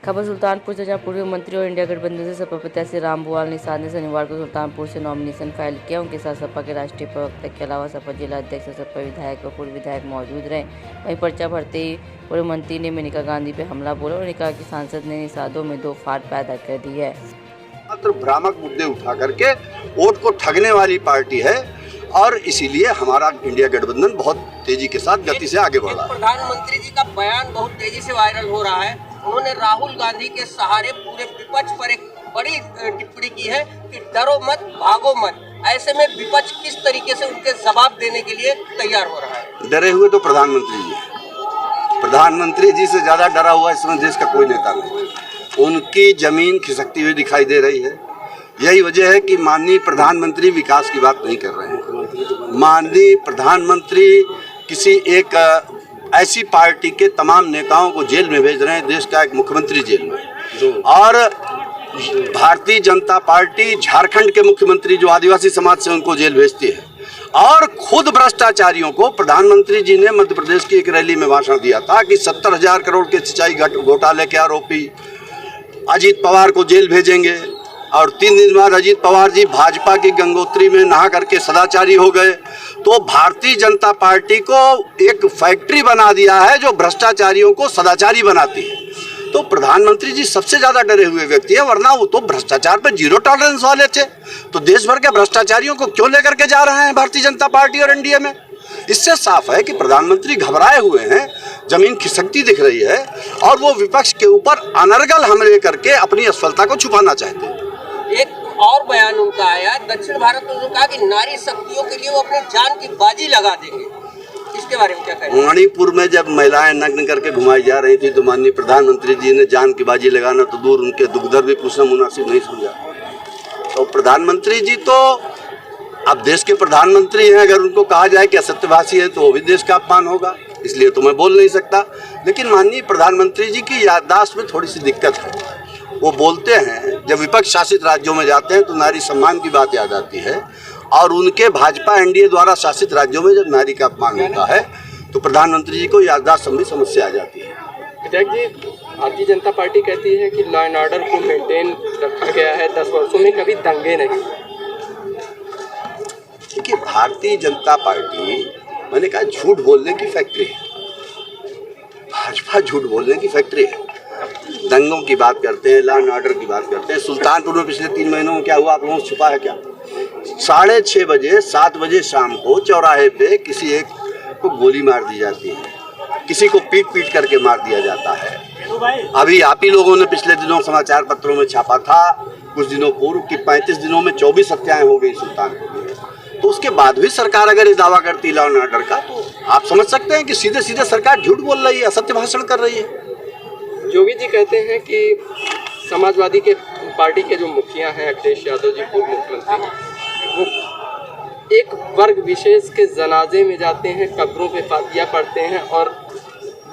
खबर सुल्तानपुर से, जहां पूर्व मंत्री और इंडिया गठबंधन से सपा प्रत्याशी रामभुआल निषाद ने शनिवार को सुल्तानपुर से नॉमिनेशन फाइल किया। उनके साथ सपा के राष्ट्रीय प्रवक्ता के अलावा सपा जिला अध्यक्ष और सपा विधायक व पूर्व विधायक मौजूद रहे। वहीं पर्चा भरते ही पूर्व मंत्री ने मेनका गांधी पर हमला बोला। उन्होंने कहा कि सांसद ने निषादों में दो फाड़ पैदा कर दी है। मात्र भ्रामक मुद्दे उठा करके वोट को ठगने वाली पार्टी है और इसीलिए हमारा इंडिया गठबंधन बहुत तेजी के साथ गति से आगे बढ़ रहा है। प्रधानमंत्री जी का बयान बहुत तेजी से वायरल हो रहा है। उन्होंने राहुल गांधी के सहारे पूरे विपक्ष पर एक बड़ी टिप्पणी की है कि डरो मत, भागो मत। ऐसे में विपक्ष किस तरीके से उनके जवाब देने के लिए तैयार हो रहा है? डरे हुए तो प्रधानमंत्री जी है। प्रधानमंत्री जी से ज्यादा डरा हुआ इस समय देश का कोई नेता नहीं। उनकी जमीन खिसकती हुई दिखाई दे रही है। यही वजह है कि माननीय प्रधानमंत्री विकास की बात नहीं कर रहे हैं। माननीय प्रधानमंत्री किसी एक ऐसी पार्टी के तमाम नेताओं को जेल में भेज रहे हैं, देश का एक मुख्यमंत्री जेल में। और भारतीय जनता पार्टी झारखंड के मुख्यमंत्री जो आदिवासी समाज से उनको जेल भेजती है। और खुद भ्रष्टाचारियों को प्रधानमंत्री जी ने मध्य प्रदेश की एक रैली में भाषण दिया था कि 70,000 करोड़ के सिंचाई घोटाले के आरोपी अजीत पवार को जेल भेजेंगे। और 3 दिन बाद अजीत पवार जी भाजपा की गंगोत्री में नहा करके सदाचारी हो गए। तो भारतीय जनता पार्टी को एक फैक्ट्री बना दिया है जो भ्रष्टाचारियों को सदाचारी बनाती है। तो प्रधानमंत्री जी सबसे ज्यादा डरे हुए व्यक्ति है, वरना वो तो भ्रष्टाचार पे जीरो टॉलरेंस वाले थे। तो देश भर के भ्रष्टाचारियों को क्यों लेकर के जा रहे हैं भारतीय जनता पार्टी और एनडीए में? इससे साफ है कि प्रधानमंत्री घबराए हुए हैं, जमीन खिसकती दिख रही है और वो विपक्ष के ऊपर अनर्गल हमले करके अपनी असफलता को छुपाना चाहते हैं। एक और बयान उनका आया, दक्षिण भारत में उन्होंने कहा कि नारी शक्तियों के लिए वो अपनी जान की बाजी लगा देंगे। इसके बारे में क्या कहेंगे? मणिपुर में जब महिलाएं नग्न करके घुमाई जा रही थी तो माननीय प्रधानमंत्री जी ने जान की बाजी लगाना तो दूर, उनके दुख दर्द भी पूछना मुनासिब नहीं समझा। तो प्रधानमंत्री जी तो अब देश के प्रधानमंत्री हैं, अगर उनको कहा जाए कि असत्यभाषी है तो वो भी देश का अपमान होगा, इसलिए तो मैं बोल नहीं सकता। लेकिन माननीय प्रधानमंत्री जी की याददाश्त में थोड़ी सी दिक्कत है। वो बोलते हैं, जब विपक्ष शासित राज्यों में जाते हैं तो नारी सम्मान की बात याद आती है, और उनके भाजपा एनडीए द्वारा शासित राज्यों में जब नारी का अपमान होता है तो प्रधानमंत्री जी को याददाश्त संबंधी समस्या आ जाती है। विधायक जी, भारतीय जनता पार्टी कहती है कि लॉ एंड ऑर्डर को मेंटेन रखा गया है, 10 वर्षों में कभी दंगे नहीं। देखिए, भारतीय जनता पार्टी, मैंने कहा, झूठ बोलने की फैक्ट्री है। भाजपा झूठ बोलने की फैक्ट्री है। दंगों की बात करते हैं, लॉ एंड ऑर्डर की बात करते हैं। सुल्तानपुर में पिछले 3 महीनों में क्या हुआ, आप लोगों को छुपा है क्या? 6:30 बजे 7 बजे शाम को चौराहे पे किसी एक को गोली मार दी जाती है, किसी को पीट करके मार दिया जाता है। अभी आप ही लोगों ने पिछले दिनों समाचार पत्रों में छापा था कुछ दिनों पूर्व कि 35 दिनों में 24 हत्याएं हो गई सुल्तानपुर में। तो उसके बाद भी सरकार अगर ये दावा करती लॉ एंड ऑर्डर का, तो आप समझ सकते हैं कि सीधे सीधे सरकार झूठ बोल रही है, असत्य भाषण कर रही है। योगी जी कहते हैं कि समाजवादी के पार्टी के जो मुखिया हैं अखिलेश यादव जी, पूर्व मुख्यमंत्री, वो एक वर्ग विशेष के जनाजे में जाते हैं, कब्रों पे फातिया पढ़ते हैं और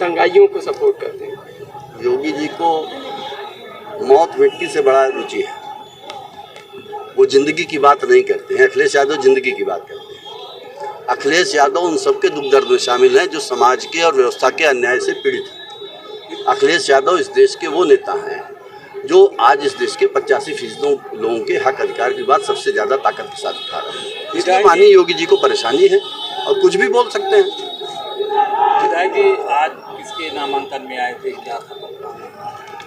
दंगाइयों को सपोर्ट करते हैं। योगी जी को मौत मिट्टी से बड़ा रुचि है। वो जिंदगी की बात नहीं करते हैं। अखिलेश यादव जिंदगी की बात करते हैं। अखिलेश यादव उन सबके दुख दर्द में शामिल हैं जो समाज के और व्यवस्था के अन्याय से पीड़ित हैं। अखिलेश यादव इस देश के वो नेता हैं जो आज इस देश के 85% लोगों के हक अधिकार की बात सबसे ज़्यादा ताकत के साथ उठा रहे हैं। इसलिए माननीय योगी जी को परेशानी है और कुछ भी बोल सकते हैं। विधायक जी, आज किसके नामांकन में आए थे, क्या था?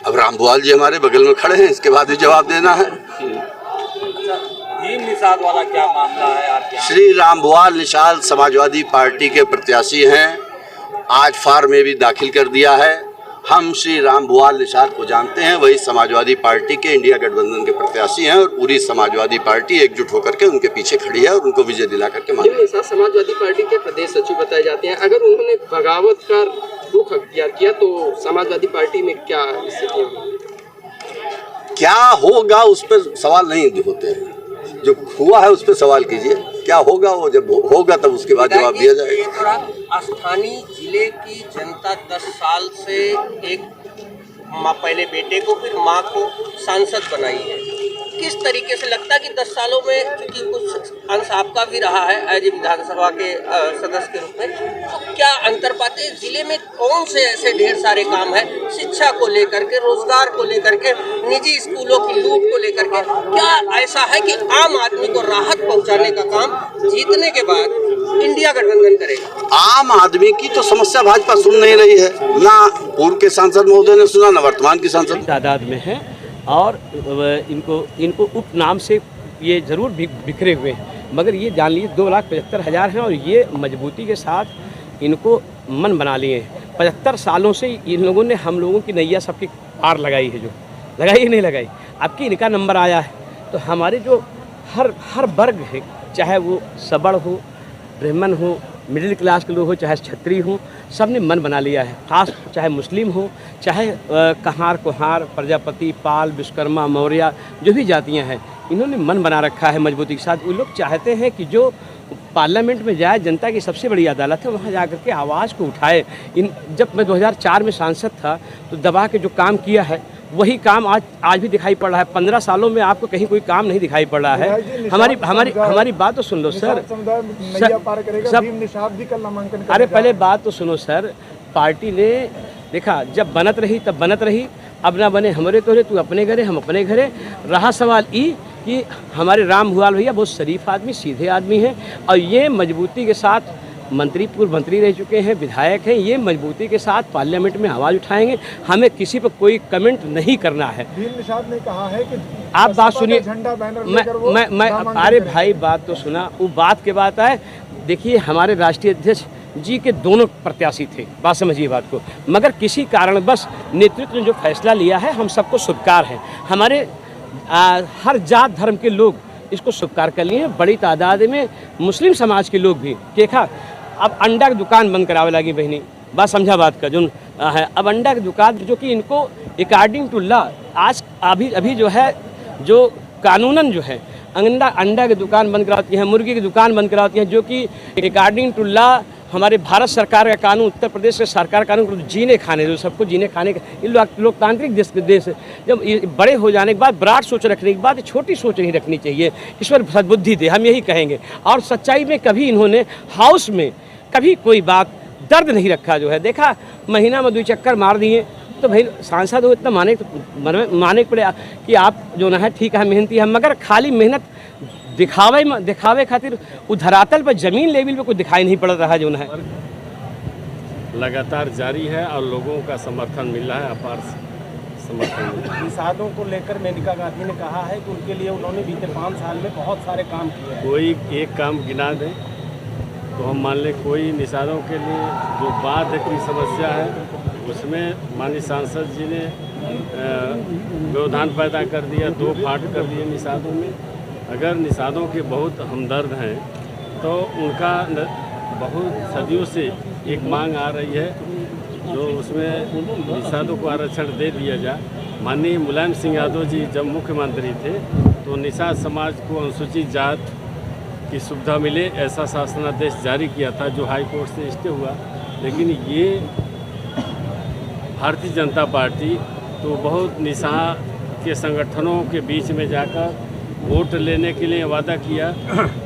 अब रामभुआल जी हमारे बगल में खड़े हैं, इसके बाद भी जवाब देना है। अच्छा, भीम निषाद वाला क्या मामला है आपके? श्री रामभुआल निषाद समाजवादी पार्टी के प्रत्याशी हैं। आज फार्म में भी दाखिल कर दिया है। हम श्री रामभुआल निषाद को जानते हैं, वही समाजवादी पार्टी के इंडिया गठबंधन के प्रत्याशी हैं और पूरी समाजवादी पार्टी एकजुट होकर के उनके पीछे खड़ी है और उनको विजय दिला करके माने। निषाद समाजवादी पार्टी के प्रदेश सचिव बताए जाते हैं। अगर उन्होंने बगावत का रुख अख्तियार किया तो समाजवादी पार्टी में क्या स्थितियाँ होंगी? क्या होगा उस पर सवाल नहीं होते हैं, जो हुआ है उस पर सवाल कीजिए। क्या होगा, वो जब होगा तब उसके बाद जवाब दिया जाएगा। स्थानीय जिले की जनता 10 साल से एक पहले बेटे को फिर मां को सांसद बनाई है। किस तरीके से लगता है कि 10 सालों में, क्योंकि कुछ अंश आपका भी रहा है एज ए विधानसभा के सदस्य के रूप में, तो क्या अंतर पाते हैं? जिले में कौन से ऐसे ढेर सारे काम है, शिक्षा को लेकर के, रोजगार को लेकर के, निजी स्कूलों की लूट को लेकर के, क्या ऐसा है कि आम आदमी को राहत पहुंचाने का काम जीतने के बाद इंडिया गठबंधन करेगा? आम आदमी की तो समस्या भाजपा सुन नहीं रही है, ना पूर्व के सांसद महोदय ने सुना, ना वर्तमान के सांसद। तादाद में है और इनको उपनाम से ये ज़रूर बिखरे हुए हैं, मगर ये जान लीजिए 2,75,000 हैं और ये मजबूती के साथ इनको मन बना लिए हैं। 75 सालों से इन लोगों ने हम लोगों की नैया सबकी पार लगाई है, जो लगाई नहीं लगाई, अब की इनका नंबर आया है। तो हमारे जो हर वर्ग है, चाहे वो सबड़ हो, ब्राह्मण हो, मिडिल क्लास के लोग हो, चाहे क्षत्रिय हो, सब ने मन बना लिया है। खास चाहे मुस्लिम हो, चाहे कहार कुहार, प्रजापति, पाल, विश्वकर्मा, मौर्य, जो भी जातियां हैं, इन्होंने मन बना रखा है मजबूती के साथ। वो लोग चाहते हैं कि जो पार्लियामेंट में जाए, जनता की सबसे बड़ी अदालत है, वहाँ जाकर के आवाज़ को उठाए। जब मैं 2004 में सांसद था तो दबा के जो काम किया है वही काम आज भी दिखाई पड़ रहा है। 15 सालों में आपको कहीं कोई काम नहीं दिखाई पड़ रहा है। हमारी बात तो सुन लो सर। अरे पहले बात तो सुनो सर, पार्टी ने देखा जब बनत रही तब बनत रही, अब ना बने हमरे तोरे, तू अपने घरे हम अपने घरे। रहा सवाल कि हमारे राम भुआल भैया बहुत शरीफ आदमी, सीधे आदमी हैं और ये मजबूती के साथ पूर्व मंत्री रह चुके हैं, विधायक हैं, ये मजबूती के साथ पार्लियामेंट में आवाज़ उठाएंगे। हमें किसी पर कोई कमेंट नहीं करना है। निषाद ने कहा है कि आप बात सुनिए, झंडा बैनर मैं अरे भाई बात तो सुना, वो बात के बात है। देखिए हमारे राष्ट्रीय अध्यक्ष जी के दोनों प्रत्याशी थे, बात समझिए बात को, मगर किसी कारणवश नेतृत्व ने जो फैसला लिया है हम सबको स्वीकार है। हमारे हर जात धर्म के लोग इसको स्वीकार कर लिए हैं, बड़ी तादाद में मुस्लिम समाज के लोग भी। देखा अब अंडा की दुकान बंद करावे लगी बहनी, बात समझा बात का जो है। अब अंडा की दुकान जो कि इनको अकॉर्डिंग टू लॉ आज अभी जो है, जो कानूनन जो है अंडा की दुकान बंद कराती है, मुर्गी की दुकान बंद कराती है, जो कि अकॉर्डिंग टू लॉ हमारे भारत सरकार का कानून, उत्तर प्रदेश के सरकार का कानून, जीने खाने जो सबको जीने खाने का, ये लोकतांत्रिक देश है। जब बड़े हो जाने के बाद, बराट सोच रखने के बाद छोटी सोच नहीं रखनी चाहिए। ईश्वर सद्बुद्धि दे, हम यही कहेंगे। और सच्चाई में कभी इन्होंने हाउस में कभी कोई बात दर्द नहीं रखा जो है। देखा महीना में 2 चक्कर मार दिए तो भाई सांसद हो इतना माने पड़े कि आप जो ना है ठीक है, मेहनती है, मगर खाली मेहनत दिखावे खातिर धरातल पर जमीन लेवल पे कोई दिखाई नहीं पड़ रहा जो है। लगातार जारी है और लोगों का समर्थन मिल रहा है, अपार समर्थन मिल रहा है। निषादों को लेकर मेनका गांधी ने कहा है कि उनके लिए उन्होंने बीते 5 साल में बहुत सारे काम किए हैं। कोई एक काम गिना दें तो हम मान लें, कोई निषादों के लिए जो बात की समस्या है उसमें माननीय सांसद जी ने व्यवधान पैदा कर दिया, 2 फाट कर दिए निषादों में। अगर निषादों के बहुत हमदर्द हैं तो उनका बहुत सदियों से एक मांग आ रही है जो उसमें निषादों को आरक्षण दे दिया जाए। माननीय मुलायम सिंह यादव जी जब मुख्यमंत्री थे तो निषाद समाज को अनुसूचित जात की सुविधा मिले ऐसा शासनादेश जारी किया था, जो हाई कोर्ट से स्टे हुआ। लेकिन ये भारतीय जनता पार्टी तो बहुत निषाद के संगठनों के बीच में जाकर वोट लेने के लिए वादा किया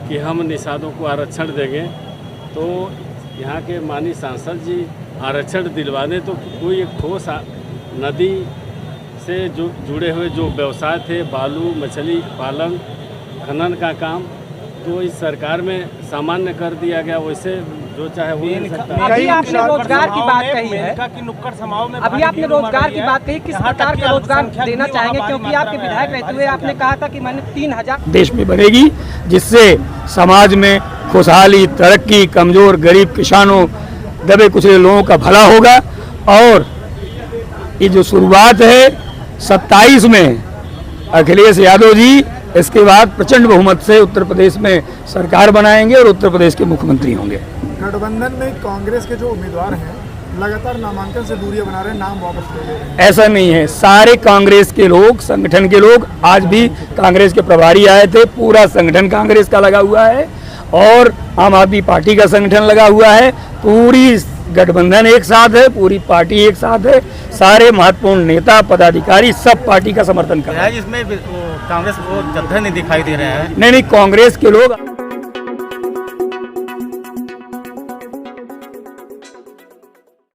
कि हम निषादों को आरक्षण देंगे। तो यहाँ के माननीय सांसद जी आरक्षण दिलवाने तो कोई एक ठोस नदी से जो जुड़े हुए जो व्यवसाय थे, बालू, मछली पालन, खनन का काम, तो इस सरकार में सामान्य कर दिया गया। वैसे जो चाहे वो मिल सकता है। अभी आपने रोजगार की बात कही है कि नुक्कड़ समाओं में, अभी आपने रोजगार की बात कही, किस प्रकार का रोजगार देना चाहेंगे? क्योंकि आपके विधायक रहते हुए आपने कहा था कि मैंने 3000 देश में बनेगी, जिससे समाज में खुशहाली, तरक्की, कमजोर गरीब किसानों, दबे कुचले लोगों का भला होगा। और ये जो शुरुआत है 27 में अखिलेश यादव जी इसके बाद प्रचंड बहुमत से उत्तर प्रदेश में सरकार बनाएंगे और उत्तर प्रदेश के मुख्यमंत्री होंगे। गठबंधन में कांग्रेस के जो उम्मीदवार हैं लगातार नामांकन से दूरियां बना रहे हैं, नाम वापस ले रहे हैं। ऐसा नहीं है, सारे कांग्रेस के लोग, संगठन के लोग, आज भी कांग्रेस के प्रभारी आए थे, पूरा संगठन कांग्रेस का लगा हुआ है और आम आदमी पार्टी का संगठन लगा हुआ है। पूरी गठबंधन एक साथ है, पूरी पार्टी एक साथ है, सारे महत्वपूर्ण नेता पदाधिकारी सब पार्टी का समर्थन कर रहे हैं। इसमें कांग्रेस को जगह नहीं दिखाई दे रहा है। नहीं, कांग्रेस के लोग